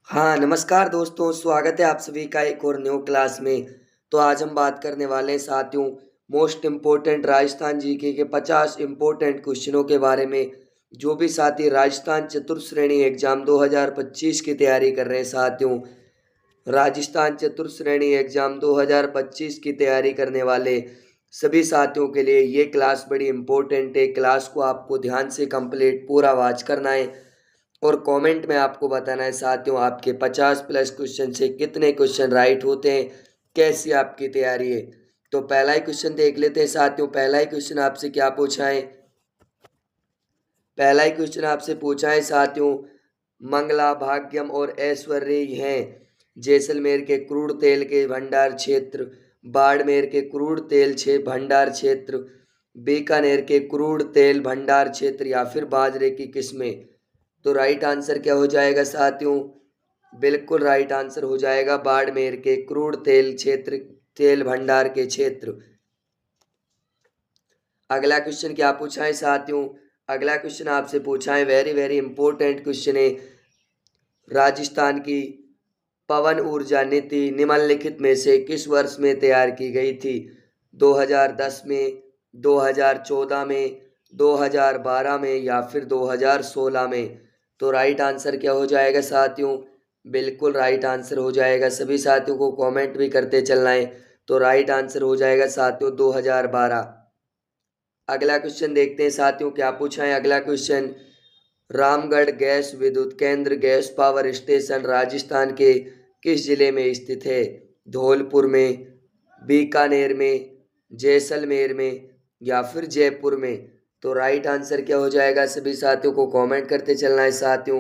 हाँ, नमस्कार दोस्तों, स्वागत है आप सभी का एक और न्यू क्लास में। तो आज हम बात करने वाले हैं साथियों मोस्ट इम्पोर्टेंट राजस्थान जीके के 50 इम्पोर्टेंट क्वेश्चनों के बारे में। जो भी साथी राजस्थान चतुर्थ श्रेणी एग्जाम 2025 की तैयारी कर रहे हैं साथियों, राजस्थान चतुर्थ श्रेणी एग्जाम 2025 की तैयारी करने वाले सभी साथियों के लिए ये क्लास बड़ी इम्पोर्टेंट है। क्लास को आपको ध्यान से कंप्लीट पूरा वॉच करना है और कमेंट में आपको बताना है साथियों आपके 50 प्लस क्वेश्चन से कितने क्वेश्चन राइट होते हैं, कैसी आपकी तैयारी है। तो पहला ही क्वेश्चन देख लेते हैं साथियों। पहला ही क्वेश्चन आपसे क्या पूछा है? पहला ही क्वेश्चन आपसे पूछा है साथियों, मंगला, भाग्यम और ऐश्वर्य हैं जैसलमेर के क्रूड तेल के भंडार क्षेत्र, बाड़मेर के क्रूड तेल भंडार क्षेत्र, बीकानेर के क्रूड तेल भंडार क्षेत्र या फिर बाजरे की किस्में। तो राइट आंसर क्या हो जाएगा साथियों? बिल्कुल राइट आंसर हो जाएगा बाड़मेर के क्रूड तेल क्षेत्र, तेल भंडार के क्षेत्र। अगला क्वेश्चन क्या पूछा है साथियों? अगला क्वेश्चन आपसे पूछा है, वेरी वेरी इंपॉर्टेंट क्वेश्चन है। राजस्थान की पवन ऊर्जा नीति निम्नलिखित में से किस वर्ष में तैयार की गई थी? 2010 में, 2014 में, 2012 में या फिर 2016 में? तो राइट आंसर क्या हो जाएगा साथियों? बिल्कुल राइट आंसर हो जाएगा। सभी साथियों को कमेंट भी करते चलना है। तो राइट आंसर हो जाएगा साथियों 2012। अगला क्वेश्चन देखते हैं साथियों क्या पूछा है। अगला क्वेश्चन, रामगढ़ गैस विद्युत केंद्र गैस पावर स्टेशन राजस्थान के किस जिले में स्थित है? धौलपुर में, बीकानेर में, जैसलमेर में या फिर जयपुर में? तो राइट आंसर क्या हो जाएगा? सभी साथियों को कमेंट करते चलना है साथियों।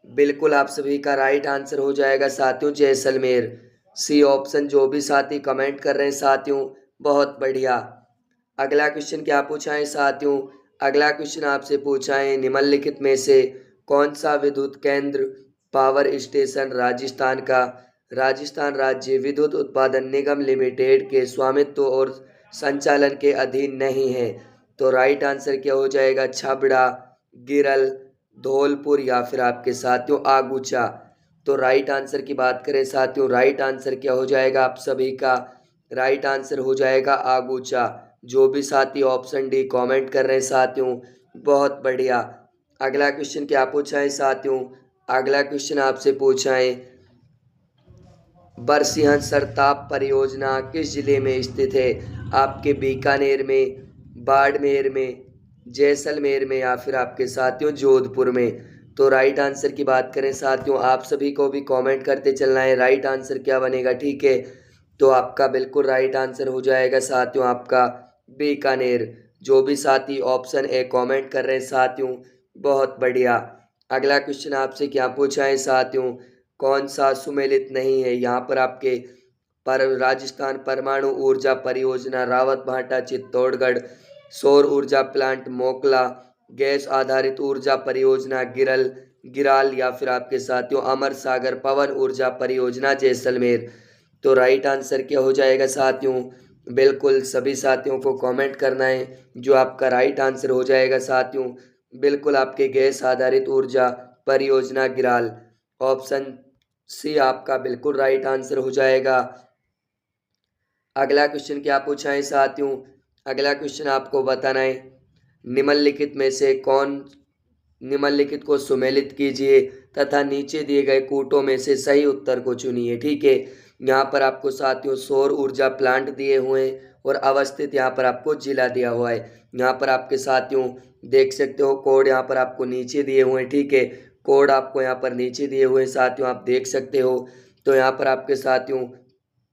बिल्कुल आप सभी का राइट आंसर हो जाएगा साथियों जैसलमेर, सी ऑप्शन। जो भी साथी कमेंट कर रहे हैं साथियों, बहुत बढ़िया। अगला क्वेश्चन क्या पूछा है साथियों? अगला क्वेश्चन आपसे पूछा है, निम्नलिखित में से कौन सा विद्युत केंद्र पावर स्टेशन राजस्थान राज्य विद्युत उत्पादन निगम लिमिटेड के स्वामित्व और संचालन के अधीन नहीं है? तो राइट आंसर क्या हो जाएगा? छबड़ा, गिरल, धौलपुर या फिर आपके साथियों आगूचा? तो राइट आंसर की बात करें साथियों, राइट आंसर क्या हो जाएगा आप सभी का? राइट आंसर हो जाएगा आगूचा। जो भी साथी ऑप्शन डी कमेंट कर रहे हैं साथियों, बहुत बढ़िया। अगला क्वेश्चन क्या पूछा है साथियों? अगला क्वेश्चन आपसे पूछा है, बरसिहन सरताप परियोजना किस जिले में स्थित है? आपके बीकानेर में, बाड़मेर में, जैसलमेर में या फिर आपके साथियों जोधपुर में? तो राइट आंसर की बात करें साथियों, आप सभी को भी कमेंट करते चलना है राइट आंसर क्या बनेगा, ठीक है? तो आपका बिल्कुल राइट आंसर हो जाएगा साथियों आपका बीकानेर। जो भी साथी ऑप्शन ए कमेंट कर रहे हैं साथियों, बहुत बढ़िया। अगला क्वेश्चन आपसे क्या पूछा है साथियों, कौन सा सुमेलित नहीं है? यहाँ पर आपके पर राजस्थान परमाणु ऊर्जा परियोजना रावतभाटा चित्तौड़गढ़, सौर ऊर्जा प्लांट मोकला, गैस आधारित ऊर्जा परियोजना गिराल या फिर आपके साथियों अमर सागर पवन ऊर्जा परियोजना जैसलमेर? तो राइट आंसर क्या हो जाएगा साथियों? बिल्कुल सभी साथियों को कमेंट करना है जो आपका राइट आंसर हो जाएगा साथियों। बिल्कुल आपके गैस आधारित ऊर्जा परियोजना गिराल, ऑप्शन सी आपका बिल्कुल राइट आंसर हो जाएगा। अगला क्वेश्चन क्या पूछा है साथियों? अगला क्वेश्चन आपको बताना है, निम्नलिखित में से कौन निम्नलिखित को सुमेलित कीजिए तथा नीचे दिए गए कूटों में से सही उत्तर को चुनिए, ठीक है? यहाँ पर आपको साथियों सौर ऊर्जा प्लांट दिए हुए हैं और अवस्थित यहाँ पर आपको जिला दिया हुआ है। यहाँ पर आपके साथियों देख सकते हो कोड यहाँ पर आपको नीचे दिए हुए हैं, ठीक है? कोड आपको यहाँ पर नीचे दिए हुए हैं साथियों, आप देख सकते हो। तो यहाँ पर आपके साथियों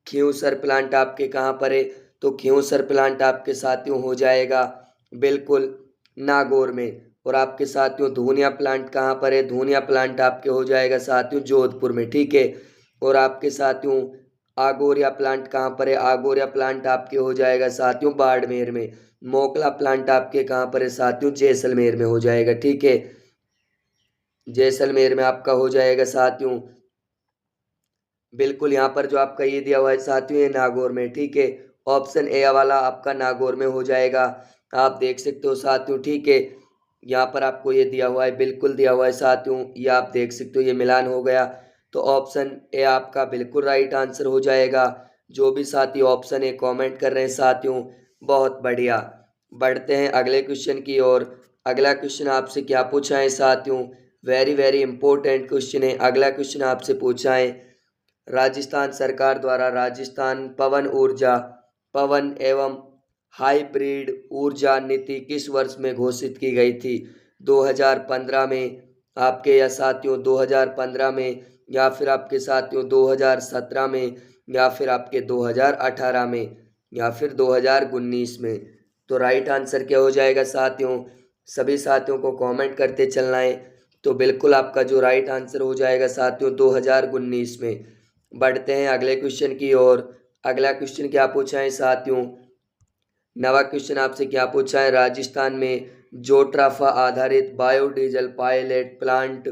खियूसर प्लांट आपके कहाँ पर है? तो खियूसर प्लांट आपके साथियों हो जाएगा बिल्कुल नागौर में। और आपके साथियों धूनिया प्लांट कहाँ पर है? धूनिया प्लांट आपके हो जाएगा साथियों जोधपुर में, ठीक है? और आपके साथियों आगोरिया प्लांट कहाँ पर है? आगोरिया प्लांट आपके हो जाएगा साथियों बाड़मेर में। मोकला प्लांट आपके कहाँ पर है साथियों? जैसलमेर में हो जाएगा, ठीक है? जैसलमेर में आपका हो जाएगा साथियों। बिल्कुल यहाँ पर जो आपका ये दिया हुआ है साथियों ये नागौर में, ठीक है? ऑप्शन ए वाला आपका नागौर में हो जाएगा, आप देख सकते हो साथियों, ठीक है? यहाँ पर आपको ये दिया हुआ है, बिल्कुल दिया हुआ है साथियों, ये आप देख सकते हो, ये मिलान हो गया। तो ऑप्शन ए आपका बिल्कुल राइट आंसर हो जाएगा। जो भी साथी ऑप्शन ए कमेंट कर रहे हैं साथियों, बहुत बढ़िया। बढ़ते हैं अगले क्वेश्चन की ओर। अगला क्वेश्चन आपसे क्या पूछा है साथियों, वेरी वेरी इंपॉर्टेंट क्वेश्चन है। अगला क्वेश्चन आपसे पूछा है, राजस्थान सरकार द्वारा राजस्थान पवन एवं हाइब्रिड ऊर्जा नीति किस वर्ष में घोषित की गई थी? 2015 में आपके या साथियों 2015 में, या फिर आपके साथियों 2017 में, या फिर आपके 2018 में, या फिर 2019 में। तो राइट आंसर क्या हो जाएगा साथियों? सभी साथियों को कमेंट करते चलना है। तो बिल्कुल आपका जो राइट आंसर हो जाएगा साथियों 2019 में। बढ़ते हैं अगले क्वेश्चन की ओर। अगला क्वेश्चन क्या पूछा है साथियों, नवा क्वेश्चन आपसे क्या पूछा है, राजस्थान में जोट्राफा आधारित बायोडीजल पायलट प्लांट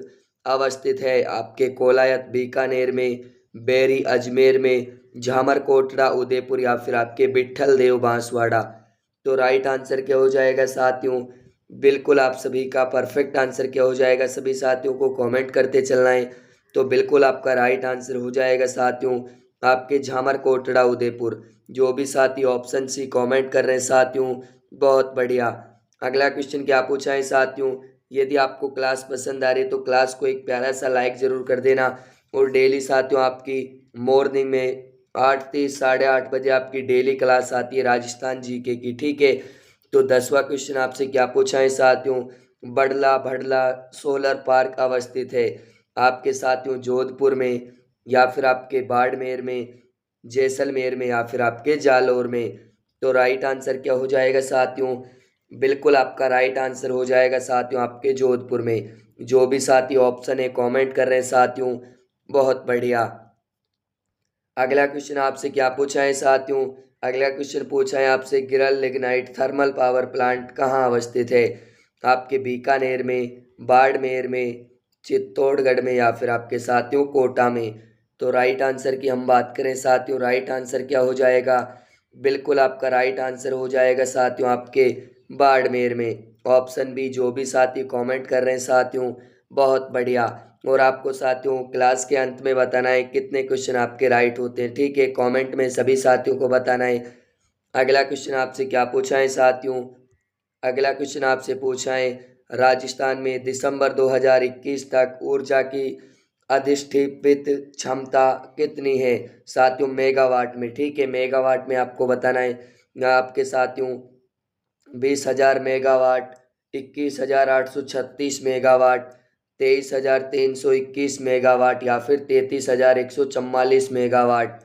अवस्थित है? आपके कोलायत बीकानेर में, बेरी अजमेर में, झामरकोटड़ा उदयपुर, या फिर आपके बिट्ठल देव बांसवाड़ा। तो राइट आंसर क्या हो जाएगा साथियों? बिल्कुल आप सभी का परफेक्ट आंसर क्या हो जाएगा, सभी साथियों को कमेंट करते चलना है। तो बिल्कुल आपका राइट आंसर हो जाएगा साथियों आपके झामरकोटड़ा उदयपुर। जो भी साथी ऑप्शन सी कमेंट कर रहे हैं साथियों, बहुत बढ़िया। अगला क्वेश्चन क्या पूछा है साथियों, यदि आपको क्लास पसंद आ रही है तो क्लास को एक प्यारा सा लाइक ज़रूर कर देना। और डेली साथियों आपकी मॉर्निंग में 8:30 8:30 बजे आपकी डेली क्लास आती है राजस्थान जीके की, ठीक है। तो 10वां क्वेश्चन आपसे क्या पूछा है साथियों, बड़ला भड़ला सोलर पार्क अवस्थित है आपके साथियों जोधपुर में, या फिर आपके बाड़मेर में, जैसलमेर में, या फिर आपके जालौर में। तो राइट आंसर क्या हो जाएगा साथियों? बिल्कुल आपका राइट आंसर हो जाएगा साथियों आपके जोधपुर में। जो भी साथी ऑप्शन है कमेंट कर रहे हैं साथियों, बहुत बढ़िया। अगला क्वेश्चन आपसे क्या पूछा है साथियों, अगला क्वेश्चन पूछा है आपसे, गिरल लिग्नाइट थर्मल पावर प्लांट कहाँ अवस्थित है? आपके बीकानेर में, बाड़मेर में, चित्तौड़गढ़ में, या फिर आपके साथियों कोटा में। तो राइट आंसर की हम बात करें साथियों, राइट आंसर क्या हो जाएगा? बिल्कुल आपका राइट आंसर हो जाएगा साथियों आपके बाड़मेर में। Option B. जो भी साथी कमेंट कर रहे हैं साथियों, बहुत बढ़िया। और आपको साथियों क्लास के अंत में बताना है कितने क्वेश्चन आपके राइट होते हैं, ठीक है। कमेंट में सभी साथियों को बताना है। अगला क्वेश्चन आपसे क्या पूछा है साथियों, अगला क्वेश्चन आपसे पूछा है, राजस्थान में दिसंबर 2021 तक ऊर्जा की अधिष्ठित क्षमता कितनी है? साथियों मेगावाट में, ठीक है। मेगावाट में आपको बताना है। आपके साथियों 20,000 मेगावाट, 21,836 मेगावाट, 23,321 मेगावाट, या फिर 33,144 मेगावाट।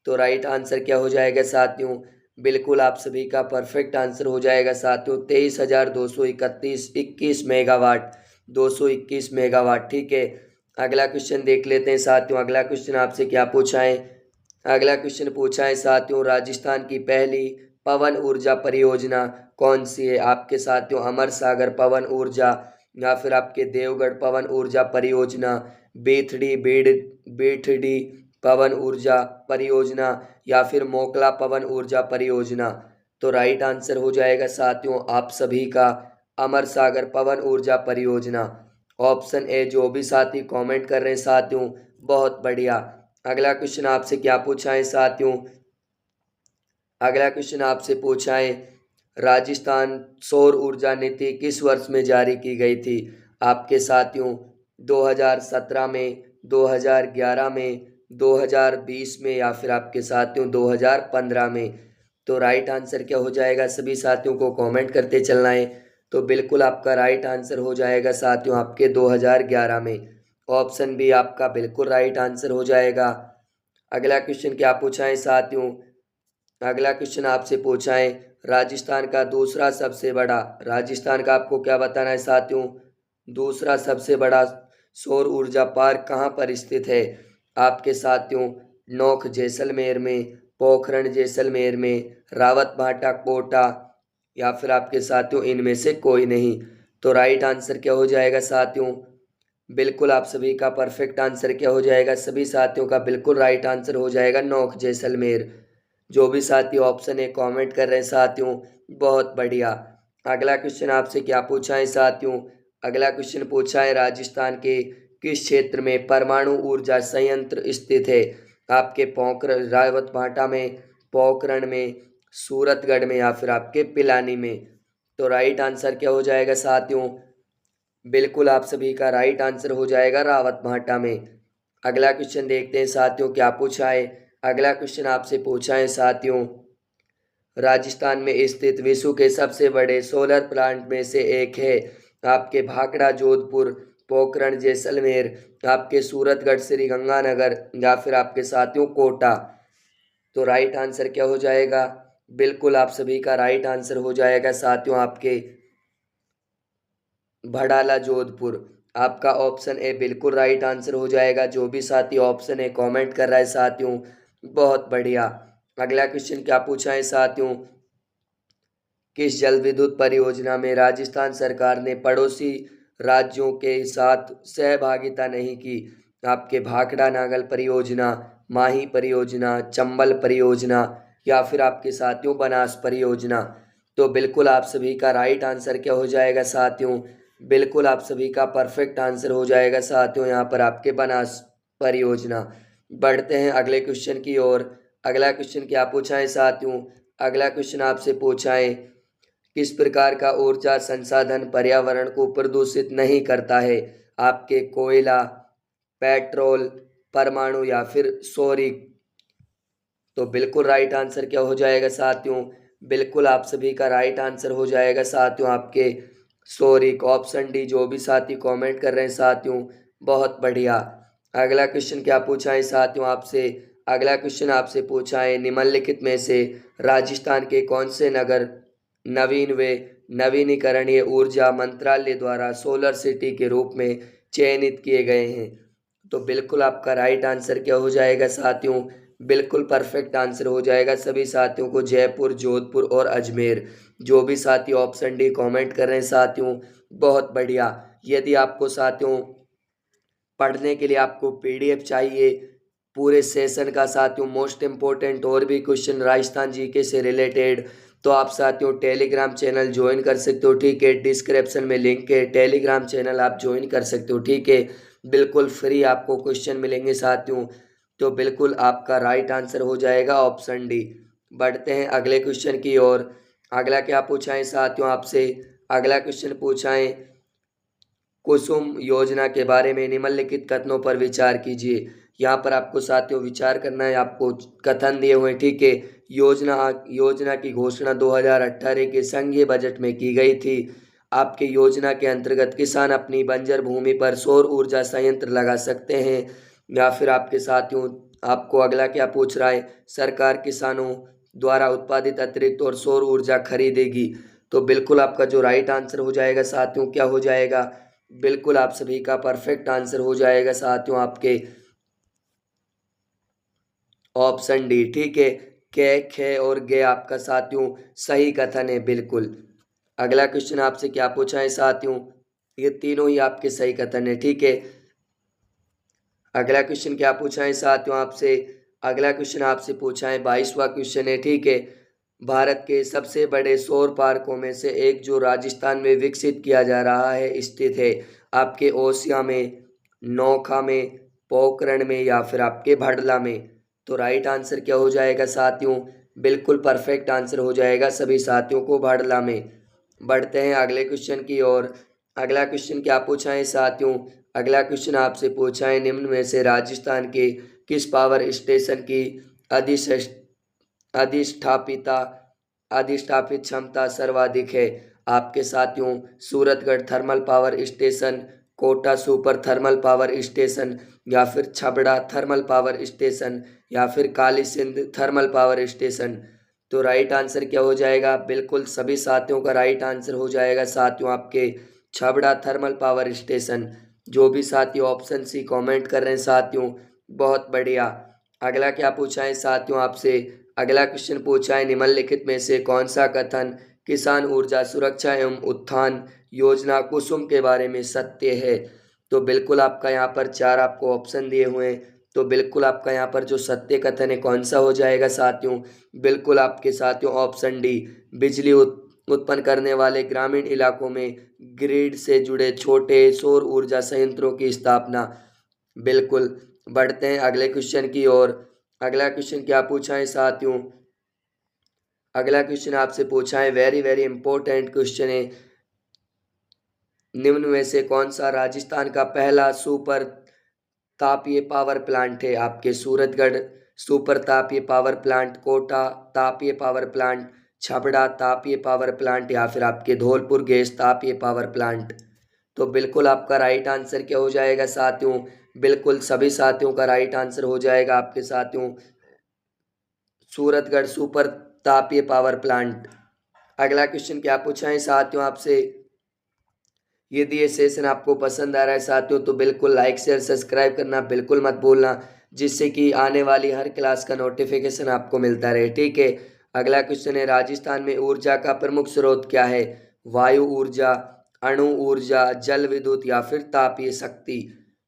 तो राइट आंसर क्या हो जाएगा साथियों? बिल्कुल आप सभी का परफेक्ट आंसर हो जाएगा साथियों 23,221 मेगावाट, 221 मेगावाट, ठीक है। अगला क्वेश्चन देख लेते हैं साथियों। अगला क्वेश्चन आपसे क्या पूछा है, अगला क्वेश्चन पूछा है साथियों, राजस्थान की पहली पवन ऊर्जा परियोजना कौन सी है? आपके साथियों अमर सागर पवन ऊर्जा, या फिर आपके देवगढ़ पवन ऊर्जा परियोजना, बीठड़ी पवन ऊर्जा परियोजना, या फिर मोकला पवन ऊर्जा परियोजना। तो राइट आंसर हो जाएगा साथियों आप सभी का अमर सागर पवन ऊर्जा परियोजना। Option A. जो भी साथी कमेंट कर रहे हैं साथियों, बहुत बढ़िया। अगला क्वेश्चन आपसे क्या पूछा है साथियों, अगला क्वेश्चन आपसे पूछा है, राजस्थान सौर ऊर्जा नीति किस वर्ष में जारी की गई थी? आपके साथियों 2017 में, 2011 में, 2020 में, या फिर आपके साथियों 2015 में। तो राइट आंसर क्या हो जाएगा, सभी साथियों को कमेंट करते चलना है। तो बिल्कुल आपका राइट आंसर हो जाएगा साथियों आपके 2011 में। ऑप्शन बी आपका बिल्कुल राइट आंसर हो जाएगा। अगला क्वेश्चन क्या पूछा है साथियों, अगला क्वेश्चन आपसे पूछा है, राजस्थान का आपको क्या बताना है साथियों, दूसरा सबसे बड़ा सौर ऊर्जा पार्क कहाँ पर स्थित है? आपके साथियों नोख जैसलमेर में, पोखरण जैसलमेर में, रावत भाटा कोटा, या फिर आपके साथियों इनमें से कोई नहीं। तो राइट आंसर क्या हो जाएगा साथियों? बिल्कुल आप सभी का परफेक्ट आंसर क्या हो जाएगा, सभी साथियों का बिल्कुल राइट आंसर हो जाएगा नोख जैसलमेर। जो भी साथी ऑप्शन है कमेंट कर रहे हैं साथियों, बहुत बढ़िया। अगला क्वेश्चन आपसे क्या पूछा है साथियों, अगला क्वेश्चन पूछा है राजस्थान के किस क्षेत्र में परमाणु ऊर्जा संयंत्र स्थित है। आपके पोखरण रावतभाटा में, पोखरण में, सूरतगढ़ में या फिर आपके पिलानी में। तो राइट आंसर क्या हो जाएगा साथियों, बिल्कुल आप सभी का राइट आंसर हो जाएगा रावतभाटा में। अगला क्वेश्चन देखते हैं साथियों क्या पूछा है। अगला क्वेश्चन आपसे पूछा है साथियों, राजस्थान में स्थित विश्व के सबसे बड़े सोलर प्लांट में से एक है। आपके भाखड़ा जोधपुर, पोखरण जैसलमेर, आपके सूरतगढ़ श्रीगंगानगर या फिर आपके साथियों कोटा। तो राइट आंसर क्या हो जाएगा, बिल्कुल आप सभी का राइट आंसर हो जाएगा साथियों आपके भड़ाला जोधपुर। आपका ऑप्शन ए बिल्कुल राइट आंसर हो जाएगा। जो भी साथी ऑप्शन ए कमेंट कर रहा है साथियों, बहुत बढ़िया। अगला क्वेश्चन क्या पूछा है साथियों, किस जल विद्युत परियोजना में राजस्थान सरकार ने पड़ोसी राज्यों के साथ सहभागिता नहीं की। आपके भाखड़ा नागल परियोजना, माही परियोजना, चंबल परियोजना या फिर आपके साथियों बनास परियोजना। तो बिल्कुल आप सभी का राइट आंसर क्या हो जाएगा साथियों, बिल्कुल आप सभी का परफेक्ट आंसर हो जाएगा साथियों यहाँ पर आपके बनास परियोजना। बढ़ते हैं अगले क्वेश्चन की ओर। अगला क्वेश्चन क्या पूछा है साथियों, अगला क्वेश्चन आपसे पूछा है किस प्रकार का ऊर्जा संसाधन पर्यावरण को प्रदूषित नहीं करता है। आपके कोयला, पेट्रोल, परमाणु या फिर सौर। तो बिल्कुल राइट आंसर क्या हो जाएगा साथियों, बिल्कुल आप सभी का राइट आंसर हो जाएगा साथियों आपके सौरिक, ऑप्शन डी। जो भी साथी कमेंट कर रहे हैं साथियों, बहुत बढ़िया। अगला क्वेश्चन क्या पूछा है साथियों आपसे, अगला क्वेश्चन आपसे पूछा है निम्नलिखित में से राजस्थान के कौन से नगर नवीन व नवीनीकरणीय ऊर्जा मंत्रालय द्वारा सोलर सिटी के रूप में चयनित किए गए हैं। तो बिल्कुल आपका राइट आंसर क्या हो जाएगा साथियों, बिल्कुल परफेक्ट आंसर हो जाएगा सभी साथियों को जयपुर, जोधपुर और अजमेर। जो भी साथी ऑप्शन डी कमेंट कर रहे हैं साथियों, बहुत बढ़िया। यदि आपको साथियों पढ़ने के लिए आपको पीडीएफ चाहिए पूरे सेशन का साथियों, मोस्ट इम्पोर्टेंट और भी क्वेश्चन राजस्थान जीके से रिलेटेड, तो आप साथियों टेलीग्राम चैनल ज्वाइन कर सकते हो, ठीक है। डिस्क्रिप्शन में लिंक है, टेलीग्राम चैनल आप ज्वाइन कर सकते हो, ठीक है। बिल्कुल फ्री आपको क्वेश्चन मिलेंगे साथियों। तो बिल्कुल आपका राइट आंसर हो जाएगा ऑप्शन डी। बढ़ते हैं अगले क्वेश्चन की ओर। अगला क्या पूछा है साथियों आपसे, अगला क्वेश्चन पूछा है कुसुम योजना के बारे में निम्नलिखित कथनों पर विचार कीजिए। यहाँ पर आपको साथियों विचार करना है, आपको कथन दिए हुए, ठीक है। योजना की घोषणा 2018 के संघीय बजट में की गई थी। आपके योजना के अंतर्गत किसान अपनी बंजर भूमि पर सौर ऊर्जा संयंत्र लगा सकते हैं। या फिर आपके साथियों आपको अगला क्या पूछ रहा है, सरकार किसानों द्वारा उत्पादित अतिरिक्त और सौर ऊर्जा खरीदेगी। तो बिल्कुल आपका जो राइट आंसर हो जाएगा साथियों क्या हो जाएगा, बिल्कुल आप सभी का परफेक्ट आंसर हो जाएगा साथियों आपके ऑप्शन डी, ठीक है। के, खे और गे आपका साथियों सही कथन है, बिल्कुल। अगला क्वेश्चन आपसे क्या पूछा है साथियों, ये तीनों ही आपके सही कथन है, ठीक है। अगला क्वेश्चन क्या पूछा है साथियों आपसे, अगला क्वेश्चन आपसे पूछा है 22वां क्वेश्चन है, ठीक है। भारत के सबसे बड़े सौर पार्कों में से एक जो राजस्थान में विकसित किया जा रहा है स्थित है। आपके ओसिया में, नौखा में, पोखरण में या फिर आपके भड़ला में। तो राइट आंसर क्या हो जाएगा साथियों, बिल्कुल परफेक्ट आंसर हो जाएगा सभी साथियों को भड़ला में। बढ़ते हैं अगले क्वेश्चन की ओर। अगला क्वेश्चन क्या पूछा है साथियों, अगला क्वेश्चन आपसे पूछा है निम्न में से राजस्थान के किस पावर स्टेशन की अधिष्ठ अधिष्ठापिता अधिष्ठापित क्षमता सर्वाधिक है। आपके साथियों Suratgarh thermal power station, Kota super thermal power station या फिर छबड़ा थर्मल पावर स्टेशन या फिर Kali Sindh thermal power station. तो राइट आंसर क्या हो जाएगा, बिल्कुल सभी साथियों का राइट आंसर हो जाएगा साथियों आपके छबड़ा थर्मल पावर स्टेशन। जो भी साथी ऑप्शन सी कमेंट कर रहे हैं साथियों, बहुत बढ़िया। अगला क्या पूछा है साथियों आपसे, अगला क्वेश्चन पूछा है निम्नलिखित में से कौन सा कथन किसान ऊर्जा सुरक्षा एवं उत्थान योजना कुसुम के बारे में सत्य है। तो बिल्कुल आपका यहाँ पर चार आपको ऑप्शन दिए हुए हैं। तो बिल्कुल आपका यहाँ पर जो सत्य कथन है कौन सा हो जाएगा साथियों, बिल्कुल आपके साथियों ऑप्शन डी उत्पन्न करने वाले ग्रामीण इलाकों में ग्रिड से जुड़े छोटे सौर ऊर्जा संयंत्रों की स्थापना। बिल्कुल। बढ़ते हैं अगले क्वेश्चन की ओर। अगला क्वेश्चन क्या पूछा है साथियों? अगला क्वेश्चन आपसे पूछा है, वेरी वेरी इंपॉर्टेंट क्वेश्चन है। निम्न में से कौन सा राजस्थान का पहला सुपर तापीय पावर प्लांट है? आपके सूरतगढ़ सुपर तापीय पावर प्लांट, कोटा तापीय पावर प्लांट, छबड़ा तापीय पावर प्लांट, या फिर आपके धौलपुर गैस तापीय पावर प्लांट। तो बिल्कुल आपका राइट आंसर क्या हो जाएगा साथियों? बिल्कुल सभी साथियों का राइट आंसर हो जाएगा आपके साथियों सूरतगढ़ सुपर तापीय पावर प्लांट। अगला क्वेश्चन क्या पूछा है साथियों आपसे? यदि ये सेशन आपको पसंद आ रहा है साथियों तो बिल्कुल लाइक शेयर सब्सक्राइब करना बिल्कुल मत भूलना, जिससे कि आने वाली हर क्लास का नोटिफिकेशन आपको मिलता रहे। ठीक है। अगला क्वेश्चन है, राजस्थान में ऊर्जा का प्रमुख स्रोत क्या है? वायु ऊर्जा, अणु ऊर्जा, जल विद्युत, या फिर तापीय शक्ति।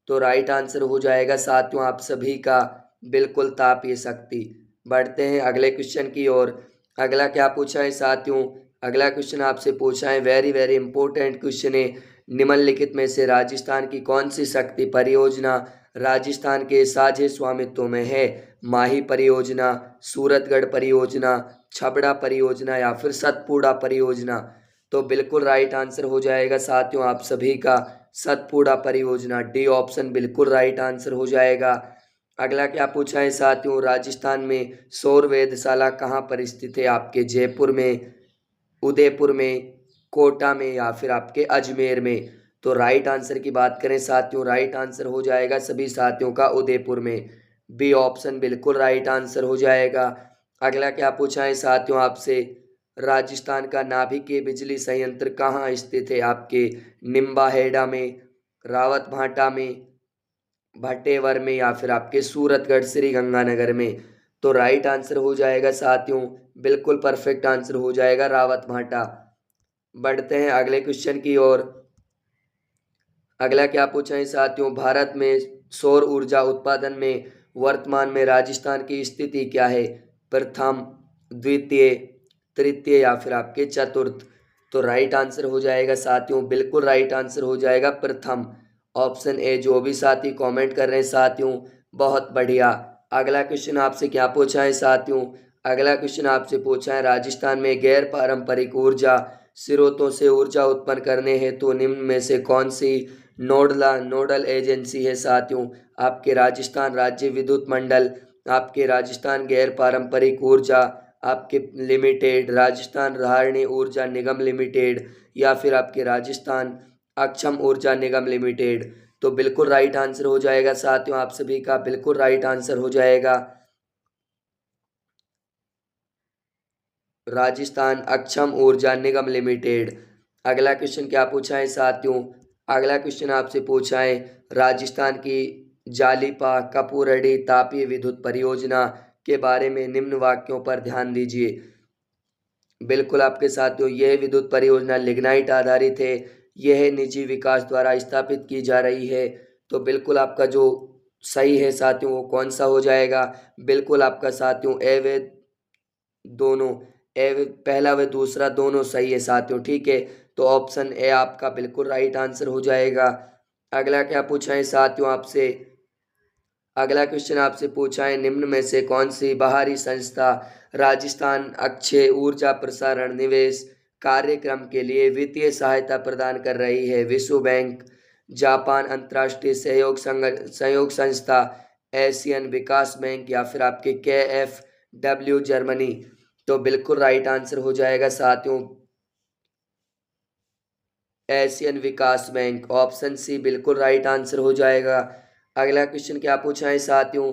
तो राइट आंसर हो जाएगा साथियों आप सभी का बिल्कुल तापीय शक्ति। बढ़ते हैं अगले क्वेश्चन की ओर। अगला क्या पूछा है साथियों? अगला क्वेश्चन आपसे पूछा है, वेरी वेरी इंपॉर्टेंट क्वेश्चन है। निम्नलिखित में से राजस्थान की कौन सी शक्ति परियोजना राजस्थान के साझे स्वामित्व में है? माही परियोजना, सूरतगढ़ परियोजना, छबड़ा परियोजना, या फिर सतपुड़ा परियोजना। तो बिल्कुल राइट आंसर हो जाएगा साथियों आप सभी का सतपुड़ा परियोजना। डी ऑप्शन बिल्कुल राइट आंसर हो जाएगा। अगला क्या पूछा है साथियों? राजस्थान में सौर वेधशाला कहाँ पर स्थित है? आपके जयपुर में, उदयपुर में, कोटा में, या फिर आपके अजमेर में। तो राइट आंसर की बात करें साथियों, राइट आंसर हो जाएगा सभी साथियों का उदयपुर में। बी ऑप्शन बिल्कुल राइट आंसर हो जाएगा। अगला क्या पूछा है साथियों आपसे? राजस्थान का नाभिकीय बिजली संयंत्र कहाँ स्थित है? आपके निम्बाहेड़ा में, रावत भाटा में, भट्टेवर में, या फिर आपके सूरतगढ़ श्री गंगानगर में। तो राइट आंसर हो जाएगा साथियों बिल्कुल परफेक्ट आंसर हो जाएगा रावत भाटा। बढ़ते हैं अगले क्वेश्चन की ओर। अगला क्या पूछा है साथियों? भारत में सौर ऊर्जा उत्पादन में वर्तमान में राजस्थान की स्थिति क्या है? प्रथम, द्वितीय, तृतीय, या फिर आपके चतुर्थ। तो राइट आंसर हो जाएगा साथियों बिल्कुल राइट आंसर हो जाएगा प्रथम, ऑप्शन ए। जो भी साथी कमेंट कर रहे हैं साथियों बहुत बढ़िया। अगला क्वेश्चन आपसे क्या पूछा है साथियों? अगला क्वेश्चन आपसे पूछा है, राजस्थान में गैर पारंपरिक ऊर्जा स्रोतों से ऊर्जा उत्पन्न करने हेतु तो निम्न में से कौन सी नोडल एजेंसी है साथियों? आपके राजस्थान राज्य विद्युत मंडल, आपके राजस्थान गैर पारंपरिक ऊर्जा आपके लिमिटेड, राजस्थान धारणी ऊर्जा निगम लिमिटेड, या फिर आपके राजस्थान अक्षम ऊर्जा निगम लिमिटेड। तो बिल्कुल राइट आंसर हो जाएगा साथियों आप सभी का बिल्कुल राइट आंसर हो जाएगा राजस्थान अक्षम ऊर्जा निगम लिमिटेड। अगला क्वेश्चन क्या पूछा है साथियों? अगला क्वेश्चन आपसे पूछा है, राजस्थान की जालिपा कपूरड़ी तापीय विद्युत परियोजना के बारे में निम्न वाक्यों पर ध्यान दीजिए। बिल्कुल आपके साथियों यह विद्युत परियोजना लिग्नाइट आधारित है, यह निजी विकास द्वारा स्थापित की जा रही है। तो बिल्कुल आपका जो सही है साथियों वो कौन सा हो जाएगा? बिल्कुल आपका साथियों ए व दोनों, पहला व दूसरा दोनों सही है साथियों। ठीक है। तो ऑप्शन ए आपका बिल्कुल राइट आंसर हो जाएगा। अगला क्या पूछा है साथियों आपसे? अगला क्वेश्चन आपसे पूछा है, निम्न में से कौन सी बाहरी संस्था राजस्थान अक्षय ऊर्जा प्रसारण निवेश कार्यक्रम के लिए वित्तीय सहायता प्रदान कर रही है? विश्व बैंक, जापान अंतर्राष्ट्रीय सहयोग संस्था, एशियन विकास बैंक, या फिर आपके KfW जर्मनी। तो बिल्कुल राइट आंसर हो जाएगा साथियों एशियन विकास बैंक, ऑप्शन सी बिल्कुल राइट आंसर हो जाएगा। अगला क्वेश्चन क्या पूछा है साथियों?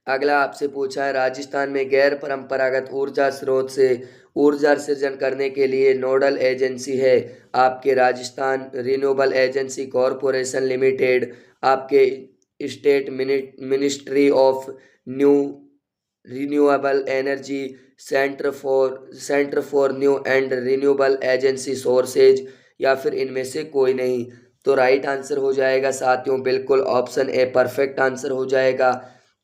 अगला आपसे पूछा है, राजस्थान में गैर परंपरागत ऊर्जा स्रोत से ऊर्जा सृजन करने के लिए नोडल एजेंसी है? आपके Rajasthan renewable agency corporation limited, आपके state ministry of new renewable energy, centre for new and renewable agency sources, या फिर इनमें से कोई नहीं। तो राइट आंसर हो जाएगा साथियों बिल्कुल ऑप्शन ए परफेक्ट आंसर हो जाएगा।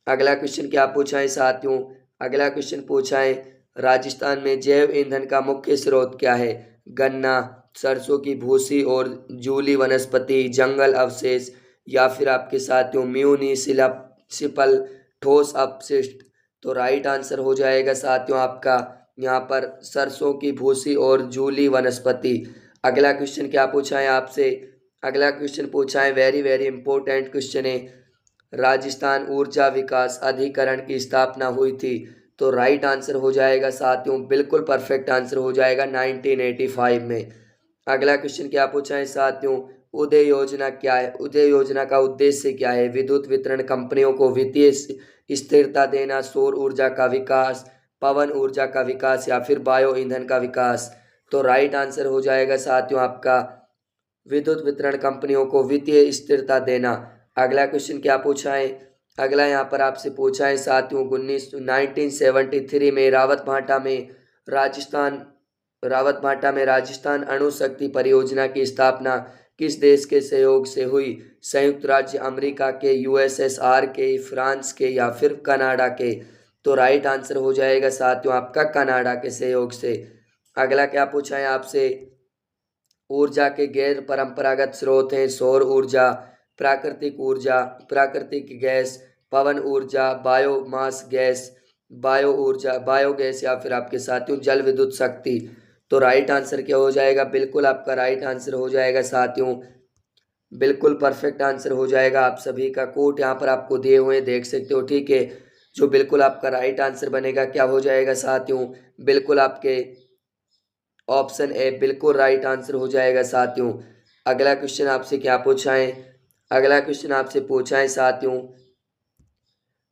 अगला क्वेश्चन क्या पूछा है साथियों? अगला क्वेश्चन पूछा है, राजस्थान में जैव ईंधन का मुख्य स्रोत क्या है? गन्ना, सरसों की भूसी और जूली वनस्पति, जंगल अवशेष या फिर आपके साथियों म्यूनिसिपल ठोस अपशिष्ट। तो राइट आंसर हो जाएगा साथियों आपका यहाँ पर सरसों की भूसी और जूली वनस्पति। अगला क्वेश्चन क्या पूछा है आपसे? अगला क्वेश्चन पूछा है, वेरी वेरी इंपॉर्टेंट क्वेश्चन है, राजस्थान ऊर्जा विकास अधिकरण की स्थापना हुई थी। तो राइट आंसर हो जाएगा साथियों, बिल्कुल परफेक्ट आंसर हो जाएगा 1985 में। अगला क्वेश्चन क्या पूछा है साथियों? उदय योजना क्या है? उदय योजना का उद्देश्य क्या है? विद्युत वितरण कंपनियों को वित्तीय स्थिरता देना, सौर ऊर्जा का विकास, पवन ऊर्जा का विकास या फिर बायो ईंधन का विकास। तो राइट आंसर हो जाएगा साथियों आपका विद्युत वितरण कंपनियों को वित्तीय स्थिरता देना। अगला क्वेश्चन क्या पूछा है? अगला यहाँ पर आपसे पूछा है साथियों, 1973 में रावत भाटा में राजस्थान अणु शक्ति परियोजना की स्थापना किस देश के सहयोग से हुई? संयुक्त राज्य अमेरिका के, यूएसएसआर के, फ्रांस के या फिर कनाडा के। तो राइट आंसर हो जाएगा साथियों आपका कनाडा के सहयोग से। अगला क्या पूछा है आपसे? ऊर्जा के गैर परंपरागत स्रोत हैं सौर ऊर्जा, प्राकृतिक गैस, पवन ऊर्जा, बायोमास गैस, बायोगैस या फिर आपके साथियों जल विद्युत शक्ति। तो राइट आंसर क्या हो जाएगा? बिल्कुल आपका राइट आंसर हो जाएगा साथियों, बिल्कुल परफेक्ट आंसर हो जाएगा। आप सभी का कोट यहाँ पर आपको दिए हुए देख सकते हो, ठीक है। जो बिल्कुल आपका राइट आंसर बनेगा क्या हो जाएगा साथियों? बिल्कुल आपके ऑप्शन ए बिल्कुल राइट आंसर हो जाएगा साथियों। अगला क्वेश्चन आपसे क्या पूछा है? अगला क्वेश्चन आपसे पूछा है साथियों,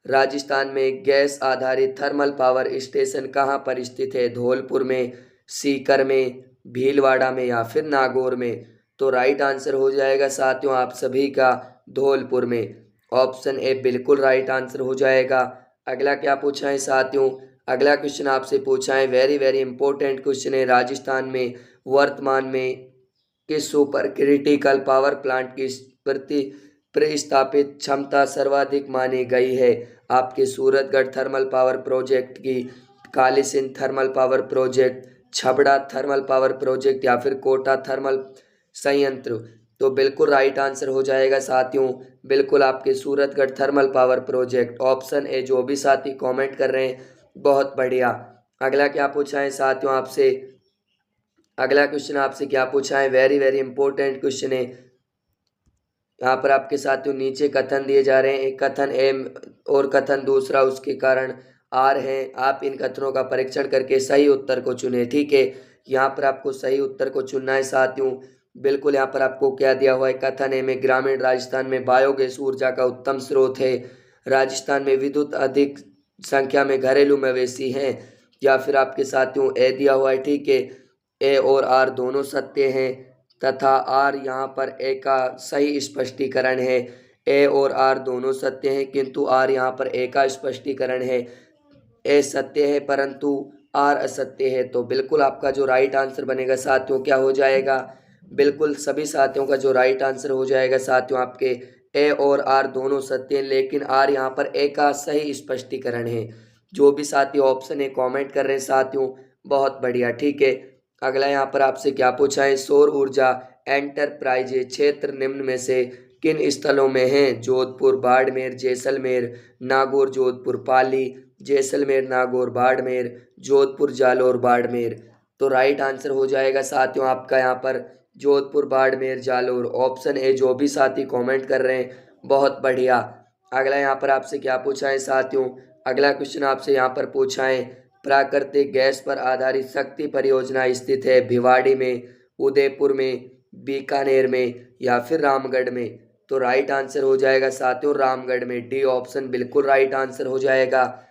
राजस्थान में गैस आधारित थर्मल पावर स्टेशन कहाँ पर स्थित है? धौलपुर में, सीकर में, भीलवाड़ा में या फिर नागौर में। तो राइट आंसर हो जाएगा साथियों आप सभी का धौलपुर में। ऑप्शन ए बिल्कुल राइट आंसर हो जाएगा। अगला क्या पूछा है साथियों? अगला क्वेश्चन आपसे पूछा है, वेरी वेरी इंपॉर्टेंट क्वेश्चन है, राजस्थान में वर्तमान में किस सुपर क्रिटिकल पावर प्लांट की प्रति प्रतिस्थापित क्षमता सर्वाधिक मानी गई है? आपके सूरतगढ़ थर्मल पावर प्रोजेक्ट की, Kalisindh thermal power project, Chhabra thermal power project या फिर कोटा थर्मल संयंत्र। तो बिल्कुल राइट आंसर हो जाएगा साथियों, बिल्कुल आपके Suratgarh thermal power project. Option A. जो भी साथी कमेंट कर रहे हैं बहुत बढ़िया। अगला क्या पूछा है साथियों आपसे? अगला क्वेश्चन आपसे क्या पूछा है? वेरी वेरी इंपॉर्टेंट क्वेश्चन है। यहाँ पर आपके साथियों नीचे कथन दिए जा रहे हैं, एक कथन एम और कथन दूसरा उसके कारण आर है। आप इन कथनों का परीक्षण करके सही उत्तर को चुने, ठीक है। यहाँ पर आपको सही उत्तर को चुनना है साथियों। बिल्कुल यहाँ पर आपको क्या दिया हुआ है? कथन ए में ग्रामीण राजस्थान में बायोगैस ऊर्जा का उत्तम स्रोत है, राजस्थान में विद्युत अधिक संख्या में घरेलू मवेशी हैं, या फिर आपके साथियों ए दिया हुआ है, ठीक है। ए और आर दोनों सत्य हैं तथा आर यहाँ पर ए का सही स्पष्टीकरण है। ए और आर दोनों सत्य हैं किंतु आर यहाँ पर ए का स्पष्टीकरण है। ए सत्य है परंतु आर असत्य है। तो बिल्कुल आपका जो राइट आंसर बनेगा साथियों क्या हो जाएगा? बिल्कुल सभी साथियों का जो राइट आंसर हो जाएगा साथियों आपके ए और आर दोनों सत्य हैं, लेकिन आर यहाँ पर ए का सही स्पष्टीकरण है। जो भी साथी ऑप्शन ए कमेंट कर रहे हैं साथियों बहुत बढ़िया, ठीक है। अगला यहाँ पर आपसे क्या पूछा है? सौर ऊर्जा एंटरप्राइज क्षेत्र निम्न में से किन स्थलों में हैं? जोधपुर, बाड़मेर, जैसलमेर, नागौर, जोधपुर, पाली, जैसलमेर, नागौर, बाड़मेर, जोधपुर, जालौर, बाड़मेर। तो राइट आंसर हो जाएगा साथियों आपका यहाँ पर जोधपुर, बाड़मेर, जालौर। Option A. जो भी साथी कमेंट कर रहे हैं बहुत बढ़िया। अगला यहाँ पर आपसे क्या पूछा है साथियों? अगला क्वेश्चन आपसे यहाँ पर पूछा है, प्राकृतिक गैस पर आधारित शक्ति परियोजना स्थित है भिवाड़ी में, उदयपुर में, बीकानेर में या फिर रामगढ़ में। तो राइट आंसर हो जाएगा साथियों रामगढ़ में। डी ऑप्शन बिल्कुल राइट आंसर हो जाएगा।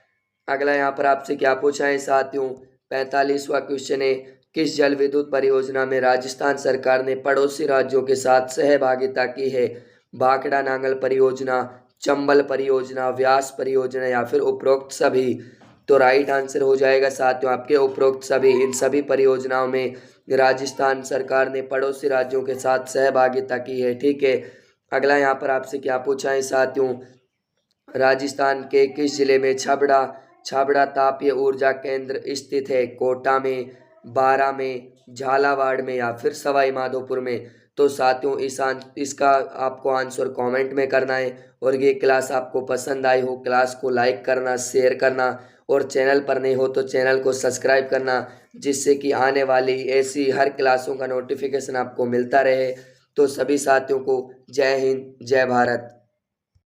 अगला यहाँ पर आपसे क्या पूछा है साथियों? 45वां क्वेश्चन है, किस जल विद्युत परियोजना में राजस्थान सरकार ने पड़ोसी राज्यों के साथ सहभागिता की है? भाखड़ा नांगल परियोजना, चंबल परियोजना, व्यास परियोजना या फिर उपरोक्त सभी। तो राइट आंसर हो जाएगा साथियों आपके उपरोक्त सभी। इन सभी परियोजनाओं में राजस्थान सरकार ने पड़ोसी राज्यों के साथ सहभागिता की है, ठीक है। अगला यहाँ पर आपसे क्या पूछा है साथियों? राजस्थान के किस जिले में छबड़ा छाबड़ा तापीय ऊर्जा केंद्र स्थित है कोटा में, बारा में, झालावाड़ में या फिर सवाई माधोपुर में। तो साथियों इसका आपको आंसर कमेंट में करना है। और ये क्लास आपको पसंद आई हो, क्लास को लाइक करना, शेयर करना, और चैनल पर नहीं हो तो चैनल को सब्सक्राइब करना, जिससे कि आने वाली ऐसी हर क्लासों का नोटिफिकेशन आपको मिलता रहे। तो सभी साथियों को जय हिंद, जय भारत।